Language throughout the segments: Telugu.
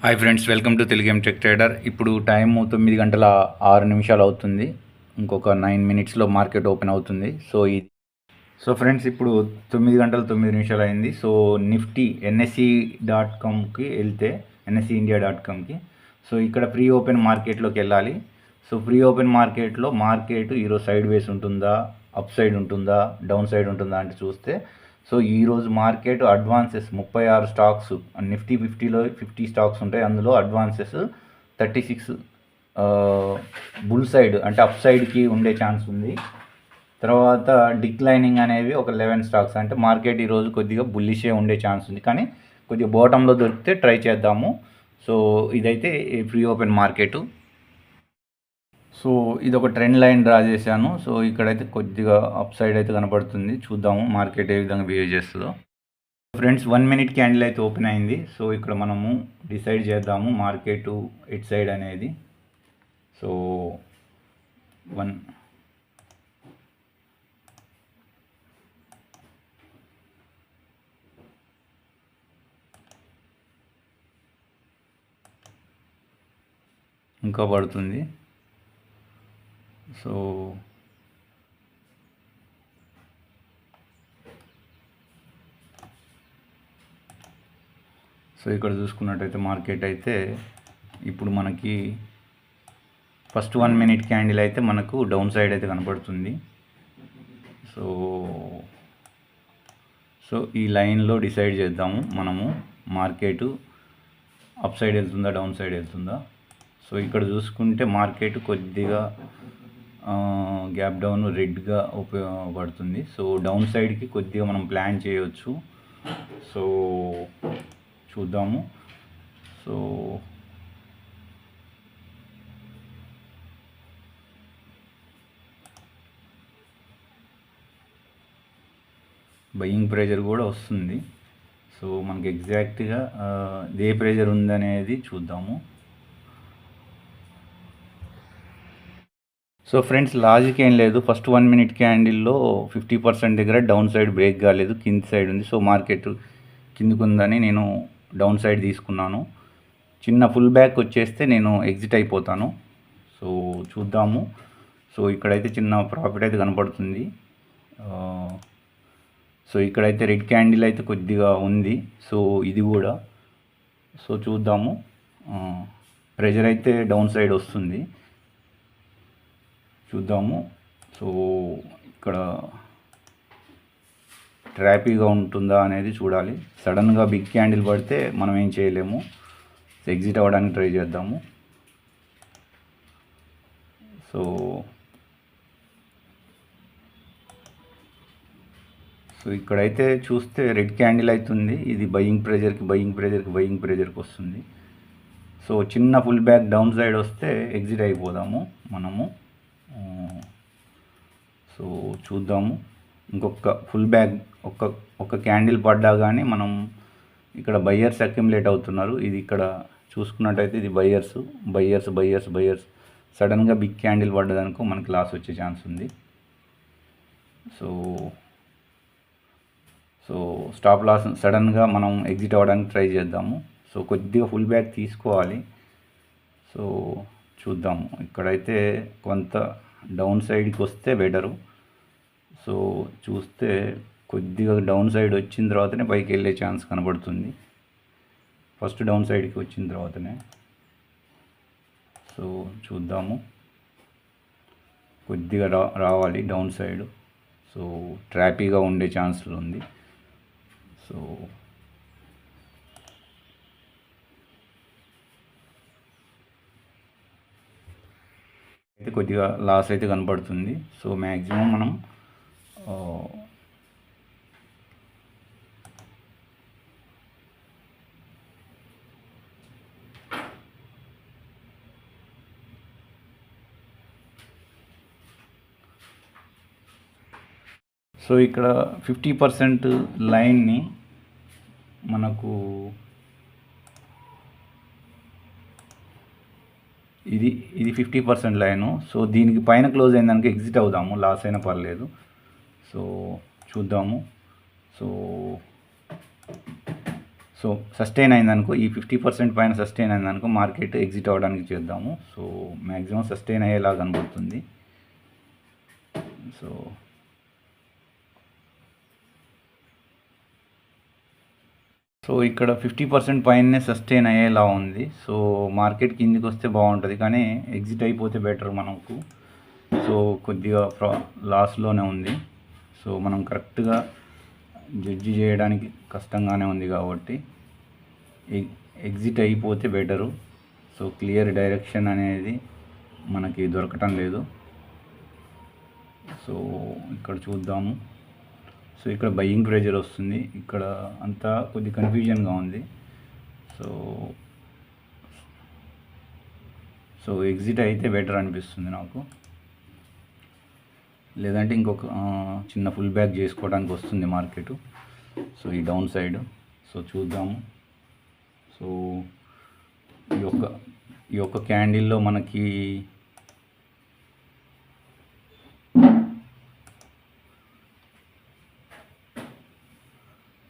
Hi friends, welcome to Telugu tech trader. ఇప్పుడు టైం 9:06 అవుతుంది. ఇంకొక 9 మినిట్స్లో మార్కెట్ ఓపెన్ అవుతుంది. సో ఫ్రెండ్స్, ఇప్పుడు 9:09 అయింది. సో నిఫ్టీ NSE.comకి వెళ్తే NSEindia.comకి సో ఇక్కడ ప్రీ ఓపెన్ మార్కెట్లోకి వెళ్ళాలి. సో ప్రీ ఓపెన్ మార్కెట్లో మార్కెట్ ఈరోజు సైడ్ వేస్ ఉంటుందా, అప్ సైడ్ ఉంటుందా, డౌన్ సైడ్ ఉంటుందా అంటే చూస్తే సో ఈరోజు మార్కెట్ అడ్వాన్సెస్ 36 స్టాక్స్, నిఫ్టీ 50లో 50 స్టాక్స్ ఉంటాయి. అందులో అడ్వాన్సెస్ 36 బుల్ సైడ్ అంటే అప్ సైడ్కి ఉండే ఛాన్స్ ఉంది. తర్వాత డిక్లైనింగ్ అనేవి ఒక 11 స్టాక్స్. అంటే మార్కెట్ ఈరోజు కొద్దిగా బుల్లిషే ఉండే ఛాన్స్ ఉంది, కానీ కొద్దిగా బాటంలో దొరికితే ట్రై చేద్దాము. సో ఇదైతే ప్రీ ఓపెన్ మార్కెటు. సో ఇది ఒక ట్రెండ్ లైన్ డ్రా చేశాను. సో ఇక్కడైతే కొద్దిగా అప్ సైడ్ అయితే కనపడుతుంది. చూద్దాము మార్కెట్ ఏ విధంగా బిహేవ్ చేస్తుందో. ఫ్రెండ్స్, 1 మినిట్ క్యాండిల్ అయితే ఓపెన్ అయింది. సో ఇక్కడ మనము డిసైడ్ చేద్దాము మార్కెట్ ఎట్ సైడ్ అనేది. సో 1 ఇంకా పడుతుంది. సో ఇక్కడ చూసుకున్నట్టయితే మార్కెట్ అయితే ఇప్పుడు మనకి ఫస్ట్ 1 మినిట్ క్యాండిల్ అయితే మనకు డౌన్ సైడ్ అయితే కనపడుతుంది. సో ఈ లైన్లో డిసైడ్ చేద్దాము మనము మార్కెట్ అప్ సైడ్ వెళ్తుందా, డౌన్ సైడ్ వెళ్తుందా. సో ఇక్కడ చూసుకుంటే మార్కెట్ కొద్దిగా గ్యాప్ డౌన్ రెడ్గా ఉపయోగపడుతుంది. సో డౌన్ సైడ్కి కొద్దిగా మనం ప్లాన్ చేయవచ్చు. సో చూద్దాము. సో బయింగ్ ప్రెజర్ కూడా వస్తుంది. సో మనకి ఎగ్జాక్ట్గా ఏ ప్రెజర్ ఉందనేది చూద్దాము. సో ఫ్రెండ్స్, లాజిక్ ఏం లేదు. ఫస్ట్ 1 మినిట్ క్యాండిల్లో 50% దగ్గర డౌన్ సైడ్ బ్రేక్ కాలేదు, కింది సైడ్ ఉంది. సో మార్కెట్ కిందికి ఉందని నేను డౌన్ సైడ్ తీసుకున్నాను. చిన్న ఫుల్ బ్యాక్ వచ్చేస్తే నేను ఎగ్జిట్ అయిపోతాను. సో చూద్దాము. సో ఇక్కడైతే చిన్న ప్రాఫిట్ అయితే కనపడుతుంది. సో ఇక్కడైతే రెడ్ క్యాండిల్ అయితే కొద్దిగా ఉంది. సో ఇది కూడా సో చూద్దాము. ప్రెజర్ అయితే డౌన్ సైడ్ వస్తుంది, చూద్దాము. సో ఇక్కడ ట్రాపీగా ఉంటుందా అనేది చూడాలి. సడన్గా బిగ్ క్యాండిల్ పడితే మనం ఏం చేయలేము. ఎగ్జిట్ అవ్వడానికి ట్రై చేద్దాము. సో ఇక్కడైతే చూస్తే రెడ్ క్యాండిల్ అవుతుంది. ఇది బయింగ్ ప్రెజర్కి వస్తుంది. సో చిన్న ఫుల్ బ్యాక్ డౌన్ సైడ్ వస్తే ఎగ్జిట్ అయిపోదాము మనము. సో చూద్దాము. ఇంకొక ఫుల్ బ్యాక్ ఒక క్యాండిల్ పడ్డా కానీ మనం ఇక్కడ బయ్యర్స్ అక్యుములేట్ అవుతున్నారు. ఇది ఇక్కడ చూసుకున్నట్టయితే ఇది బయ్యర్స్ సడన్గా బిగ్ క్యాండిల్ పడ్డదనుకో మనకి లాస్ వచ్చే ఛాన్స్ ఉంది. సో స్టాప్ లాస్ సడన్గా మనం ఎగ్జిట్ అవ్వడానికి ట్రై చేద్దాము. సో కొద్దిగా ఫుల్ బ్యాక్ తీసుకోవాలి. సో చూద్దాము. ఇక్కడైతే కొంత డౌన్ సైడ్కి వస్తే బెటరు. సో చూస్తే కొద్దిగా డౌన్ సైడ్ వచ్చిన తర్వాతనే పైకి వెళ్ళే ఛాన్స్ కనబడుతుంది. ఫస్ట్ డౌన్ సైడ్కి వచ్చిన తర్వాతనే. సో చూద్దాము. కొద్దిగా రావాలి డౌన్ సైడ్. సో ట్రాపీగా ఉండే ఛాన్సులు ఉంది. సో అయితే కొద్దిగా లాస్ అయితే కనపడుతుంది. సో మ్యాక్సిమం మనం సో ఇక్కడ 50% లైన్ని మనకు ఇది 50% లైను. సో దీనికి పైన క్లోజ్ అయిందానికి ఎగ్జిట్ అవుదాము, లాస్ అయినా పర్లేదు. సో చూద్దాము. సో సో సస్టైన్ అయిందనుకో, ఈ 50% పైన సస్టైన్ అయిందనుకో మార్కెట్ ఎగ్జిట్ అవ్వడానికి చేద్దాము. సో మ్యాక్సిమం సస్టైన్ అయ్యేలా కనబడుతుంది. సో ఇక్కడ 50% పైనే సస్టైన్ అయ్యేలా ఉంది. సో మార్కెట్ కిందికి వస్తే బాగుంటుంది, కానీ ఎగ్జిట్ అయిపోతే బెటర్ మనకు. సో కొద్దిగా లాస్లోనే ఉంది. సో మనం కరెక్ట్గా జడ్జి చేయడానికి కష్టంగానే ఉంది కాబట్టి ఎగ్జిట్ అయిపోతే బెటరు. సో క్లియర్ డైరెక్షన్ అనేది మనకి దొరకటం లేదు. సో ఇక్కడ చూద్దాము. సో ఇక్కడ బయ్యింగ్ ప్రెజర్ వస్తుంది, ఇక్కడ అంతా కొద్ది కన్ఫ్యూజన్గా ఉంది. సో ఎగ్జిట్ అయితే బెటర్ అనిపిస్తుంది నాకు, లేదంటే ఇంకొక చిన్న ఫుల్ బ్యాక్ చేసుకోవడానికి వస్తుంది మార్కెట్. సో ఈ డౌన్ సైడ్ సో చూద్దాము. సో ఈ యొక్క క్యాండిల్లో మనకి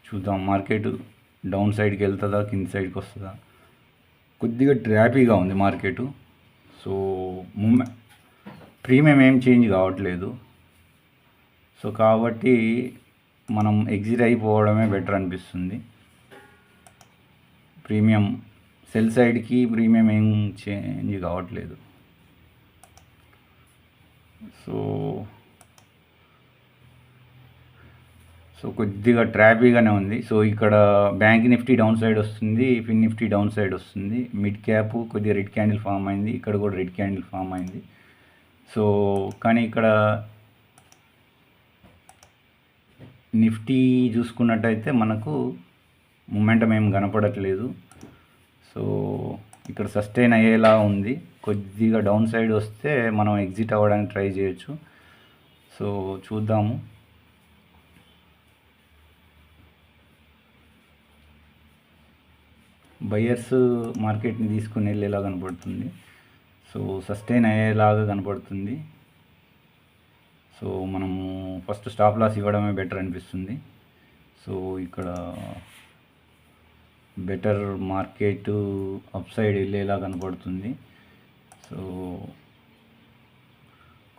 చూద్దాం మార్కెట్ డౌన్ సైడ్కి వెళ్తుందా కింది సైడ్కి వస్తుందా. కొద్దిగా ట్రాపీగా ఉంది మార్కెట్. సో ప్రీమియం ఏం చేంజ్ కావట్లేదు. సో కాబట్టి మనం ఎగ్జిట్ అయిపోవడమే బెటర్ అనిపిస్తుంది. ప్రీమియం సెల్ సైడ్కి ప్రీమియం ఏం చేంజ్ కావట్లేదు. సో కొద్దిగా ట్రాపీగానే ఉంది. సో ఇక్కడ బ్యాంక్ నిఫ్టీ డౌన్ సైడ్ వస్తుంది, ఫిన్ నిఫ్టీ డౌన్ సైడ్ వస్తుంది. మిడ్ క్యాప్ కొద్దిగా రెడ్ క్యాండిల్ ఫామ్ అయింది, ఇక్కడ కూడా రెడ్ క్యాండిల్ ఫామ్ అయింది. సో కానీ ఇక్కడ నిఫ్టీ చూసుకున్నట్టయితే మనకు మొమెంటం ఏం కనపడట్లేదు. సో ఇక్కడ సస్టైన్ అయ్యేలా ఉంది. కొద్దిగా డౌన్ సైడ్ వస్తే మనం ఎగ్జిట్ అవ్వడానికి ట్రై చేయొచ్చు. సో చూద్దాము. బయర్స్ మార్కెట్ని తీసుకుని వెళ్ళేలా కనపడుతుంది. సో సస్టైన్ అయ్యేలాగా కనపడుతుంది. సో మనము ఫస్ట్ స్టాప్ లాస్ ఇవ్వడమే బెటర్ అనిపిస్తుంది. సో ఇక్కడ బెటర్ మార్కెట్ అప్ సైడ్ వెళ్ళేలా కనపడుతుంది. సో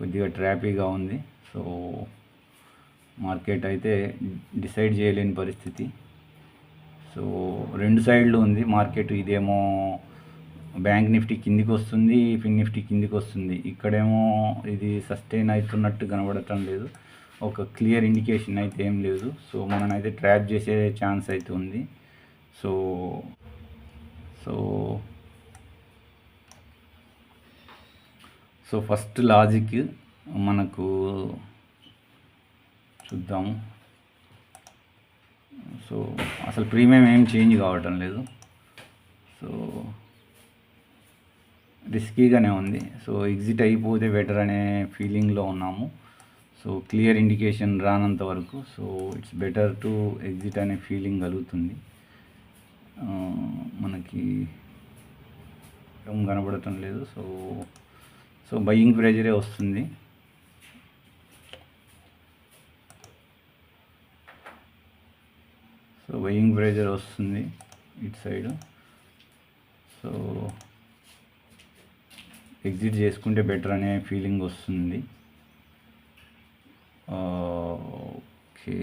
కొద్దిగా ట్రాపీగా ఉంది. సో మార్కెట్ అయితే డిసైడ్ చేయలేని పరిస్థితి. సో రెండు సైడ్లు ఉంది మార్కెట్. ఇదేమో బ్యాంక్ నిఫ్టీ కిందికి వస్తుంది, ఫిన్ నిఫ్టీ కిందికి వస్తుంది. ఇక్కడేమో ఇది సస్టైన్ అవుతున్నట్టు కనబడటం లేదు, ఒక క్లియర్ ఇండికేషన్ అయితే ఏం లేదు. సో మననైతే ట్రాప్ చేసే ఛాన్స్ అయితే ఉంది. So so so first logic మనకు చూద్దాము. సో అసలు ప్రీమియం ఏం చేంజ్ కావటం లేదు. సో రిస్కీగానే ఉంది. సో ఎగ్జిట్ అయిపోతే బెటర్ అనే ఫీలింగ్లో ఉన్నాము. సో క్లియర్ ఇండికేషన్ రానంత వరకు so it's better to exit అనే ఫీలింగ్ కలుగుతుంది. మనకి ఏం కనబడటం లేదు. సో బయ్యింగ్ ప్రెజరే వస్తుంది. సో బయ్యింగ్ ప్రెజర్ వస్తుంది ఇటు సైడ్. సో ఎగ్జిట్ చేసుకుంటే బెటర్ అనే ఫీలింగ్ వస్తుంది. ఓకే,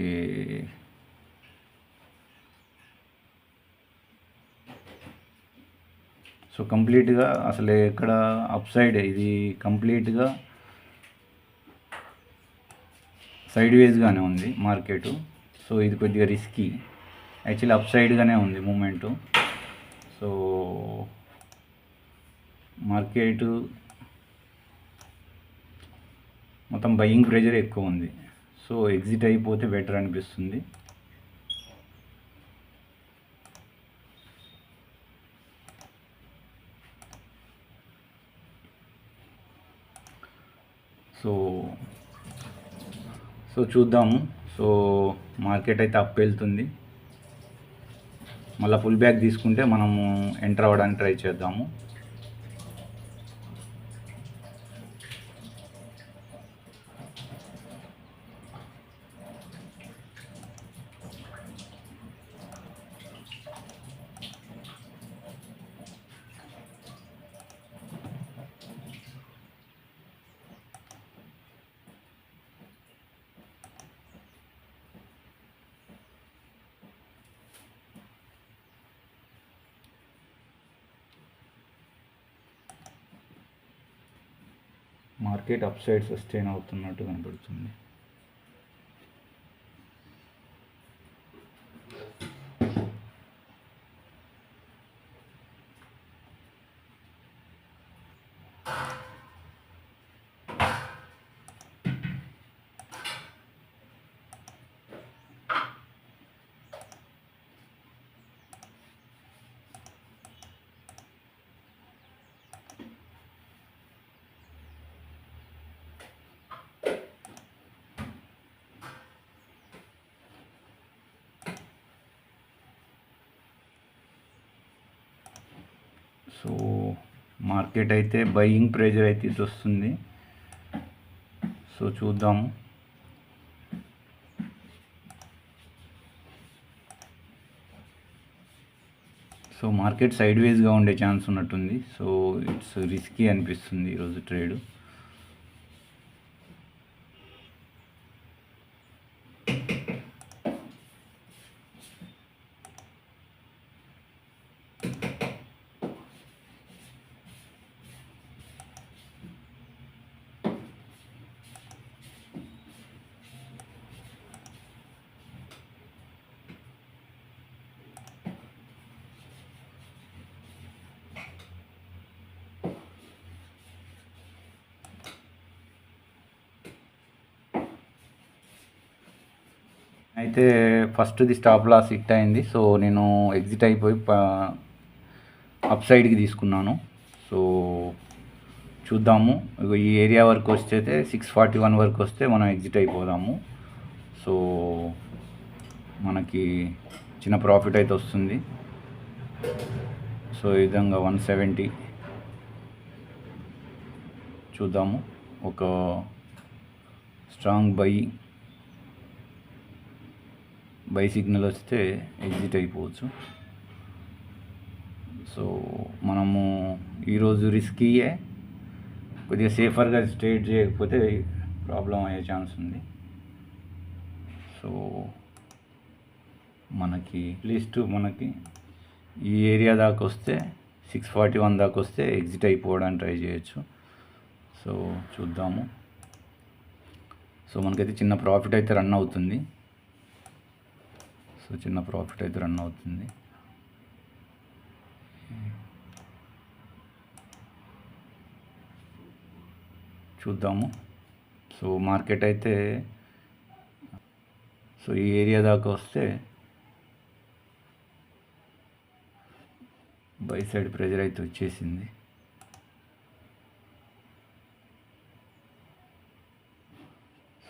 సో కంప్లీట్గా అసలు ఇక్కడ అప్ సైడ్ ఇది కంప్లీట్గా సైడ్ వేస్గానే ఉంది మార్కెట్. సో ఇది కొద్దిగా రిస్కీ. యాక్చువల్లీ అప్ సైడ్గానే ఉంది మూమెంటు. సో మార్కెట్ మొత్తం బయ్యింగ్ ప్రెజర్ ఎక్కువ ఉంది. సో ఎగ్జిట్ అయిపోతే బెటర్ అనిపిస్తుంది. సో చూద్దాము. సో మార్కెట్ అయితే అప్ వెళ్తుంది. మళ్ళీ ఫుల్ బ్యాక్ తీసుకుంటే మనము ఎంటర్ అవ్వడానికి ట్రై చేద్దాము. మార్కెట్ అప్ సైడ్ సస్టైన్ అవుతున్నట్టు కనబడుతుంది. సో మార్కెట్ అయితే బయింగ్ ప్రెజర్ అయితే ఇది వస్తుంది. సో చూద్దాము. సో మార్కెట్ సైడ్ వేస్గా ఉండే ఛాన్స్ ఉన్నట్టుంది. సో ఇట్స్ రిస్కీ అనిపిస్తుంది ఈరోజు ట్రేడ్. అయితే ఫస్ట్ది స్టాప్ లాస్ హిట్ అయింది. సో నేను ఎగ్జిట్ అయిపోయి అప్ సైడ్కి తీసుకున్నాను. సో చూద్దాము. ఈ ఏరియా వరకు వస్తే 641 వరకు వస్తే మనం ఎగ్జిట్ అయిపోదాము. సో మనకి చిన్న ప్రాఫిట్ అయితే వస్తుంది. సో ఈ విధంగా 170 చూద్దాము. ఒక స్ట్రాంగ్ బై సిగ్నల్ వస్తే ఎగ్జిట్ అయిపోవచ్చు. సో మనము ఈరోజు రిస్కీయే, కొద్దిగా సేఫర్గా ట్రేడ్ చేయకపోతే ప్రాబ్లం అయ్యే ఛాన్స్ ఉంది. సో మనకి అట్లీస్ట్ మనకి ఈ ఏరియా దాకా వస్తే 641 దాకా వస్తే ఎగ్జిట్ అయిపోవడానికి ట్రై చేయొచ్చు. సో చూద్దాము. సో మనకైతే చిన్న ప్రాఫిట్ అయితే రన్ అవుతుంది. చూద్దాము. సో మార్కెట్ అయితే సో ఈ ఏరియా దాకా వస్తే బై సైడ్ ప్రెజర్ అయితే వచ్చేసింది.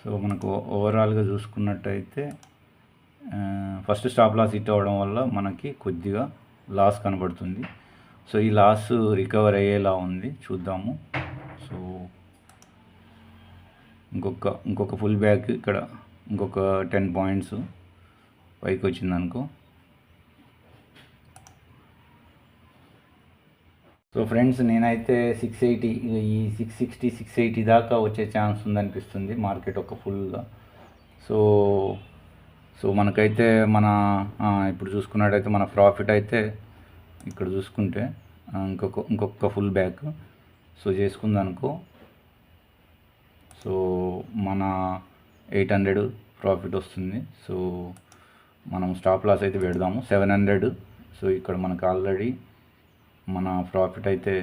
సో మనకు ఓవరాల్గా చూసుకున్నట్టయితే ఫస్ట్ స్టాప్ లాస్ హిట్ అవ్వడం వల్ల మనకి కొద్దిగా లాస్ కనబడుతుంది. సో ఈ లాస్ రికవర్ అయ్యేలా ఉంది, చూద్దాము. సో ఇంకొక ఫుల్ బ్యాక్ ఇక్కడ ఇంకొక 10 పాయింట్స్ పైకి వచ్చిందనుకో. సో ఫ్రెండ్స్, నేనైతే 680 ఈ 660 680 దాకా వచ్చే ఛాన్స్ ఉందనిపిస్తుంది మార్కెట్ ఒక ఫుల్గా. సో మనకైతే ఇప్పుడు చూసుకున్నట్టయితే మన ప్రాఫిట్ అయితే ఇక్కడ చూసుకుంటే ఇంకొక ఫుల్ బ్యాక్ సో చేసుకుందనుకో. సో మన 800 ప్రాఫిట్ వస్తుంది. సో మనం స్టాప్ లాస్ అయితే పెడదాము 700. సో ఇక్కడ మనకు ఆల్రెడీ మన ప్రాఫిట్ అయితే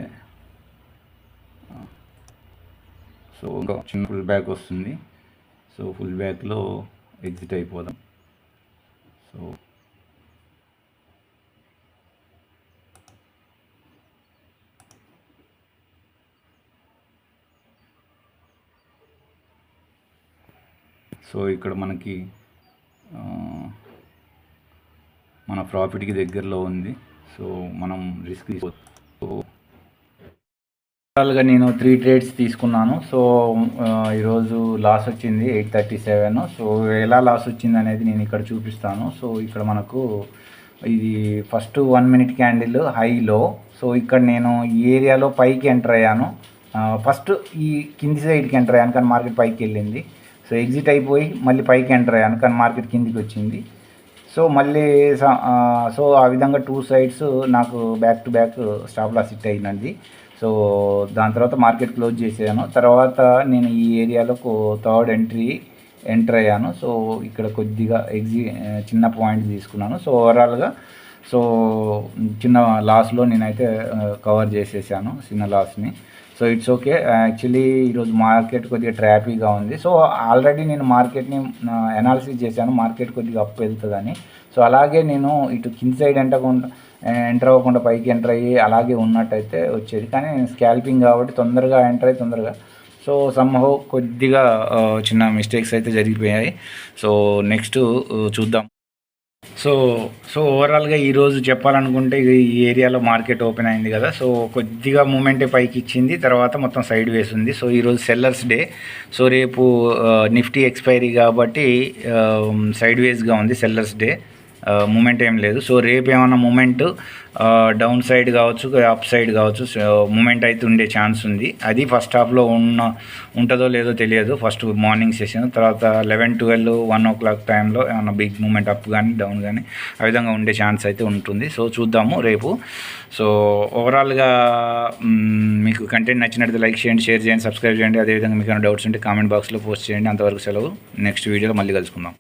సో ఇంకా చిన్న ఫుల్ బ్యాక్ వస్తుంది. సో ఫుల్ బ్యాక్లో ఎగ్జిట్ అయిపోదాం. సో ఇక్కడ మనకి మన ప్రాఫిట్కి దగ్గరలో ఉంది. సో మనం రిస్క్ టోటల్గా నేను 3 ట్రేడ్స్ తీసుకున్నాను. సో ఈరోజు లాస్ వచ్చింది 837. సో ఎలా లాస్ వచ్చింది అనేది నేను ఇక్కడ చూపిస్తాను. సో ఇక్కడ మనకు ఇది ఫస్ట్ 1 మినిట్ క్యాండిల్ హైలో. సో ఇక్కడ నేను ఈ ఏరియాలో పైకి ఎంటర్ అయ్యాను. ఫస్ట్ ఈ కింది సైడ్కి ఎంటర్ అయ్యాను కానీ మార్కెట్ పైకి వెళ్ళింది. సో ఎగ్జిట్ అయిపోయి మళ్ళీ పైకి ఎంటర్ అయ్యాను కానీ మార్కెట్ కిందికి వచ్చింది. సో మళ్ళీ సో ఆ విధంగా 2 సైడ్స్ నాకు back to back stop loss hit అయినది. సో దాని తర్వాత మార్కెట్ క్లోజ్ చేసాను. తర్వాత నేను ఈ ఏరియాలో థర్డ్ ఎంటర్ అయ్యాను. సో ఇక్కడ కొద్దిగా చిన్న పాయింట్ తీసుకున్నాను. సో ఓవరాల్గా సో చిన్న లాస్లో నేనైతే కవర్ చేసేసాను, చిన్న లాస్ని. So it's okay. యాక్చువల్లీ ఈరోజు మార్కెట్ కొద్దిగా ట్రాఫీగా ఉంది. సో ఆల్రెడీ నేను మార్కెట్ని అనాలిసిస్ చేశాను, మార్కెట్ కొద్దిగా అప్ వెళ్తుందని. సో అలాగే నేను ఇటు కింద సైడ్ ఎంటర్ అవ్వకుండా పైకి ఎంటర్ అయ్యి అలాగే ఉన్నట్టయితే వచ్చేది. కానీ నేను స్కాల్పింగ్ కాబట్టి తొందరగా ఎంటర్ అయ్యి తొందరగా సో సమ్హౌ కొద్దిగా చిన్న మిస్టేక్స్ అయితే జరిగిపోయాయి. సో నెక్స్ట్ చూద్దాం. సో ఓవరాల్గా ఈరోజు చెప్పాలనుకుంటే ఈ ఏరియాలో మార్కెట్ ఓపెన్ అయింది కదా. సో కొద్దిగా మూమెంటే పైకి ఇచ్చింది, తర్వాత మొత్తం సైడ్ వేస్ ఉంది. సో ఈరోజు సెల్లర్స్ డే. సో రేపు నిఫ్టీ ఎక్స్పైరీ కాబట్టి సైడ్ వేస్గా ఉంది సెల్లర్స్ డే. మూమెంట్ ఏం లేదు. సో రేపు ఏమన్నా మూమెంట్ డౌన్ సైడ్ కావచ్చు, అప్ సైడ్ కావచ్చు, మూమెంట్ అయితే ఉండే ఛాన్స్ ఉంది. అది ఫస్ట్ హాఫ్లో ఉంటుందో లేదో తెలియదు. ఫస్ట్ మార్నింగ్ సెషన్, తర్వాత 11, 12, 1 o'clock టైంలో ఏమన్నా బిగ్ మూమెంట్ అప్ కానీ డౌన్ కానీ ఆ విధంగా ఉండే ఛాన్స్ అయితే ఉంటుంది. సో చూద్దాము రేపు. సో ఓవరాల్గా మీకు కంటెంట్ నచ్చినట్టు లైక్ చేయండి, షేర్ చేయండి, సబ్స్క్రైబ్ చేయండి. అదేవిధంగా మీకు ఏమైనా డౌట్స్ ఉంటే కామెంట్ బాక్స్లో పోస్ట్ చేయండి. అంతవరకు సెలవు. నెక్స్ట్ వీడియోలో మళ్ళీ కలుసుకుందాం.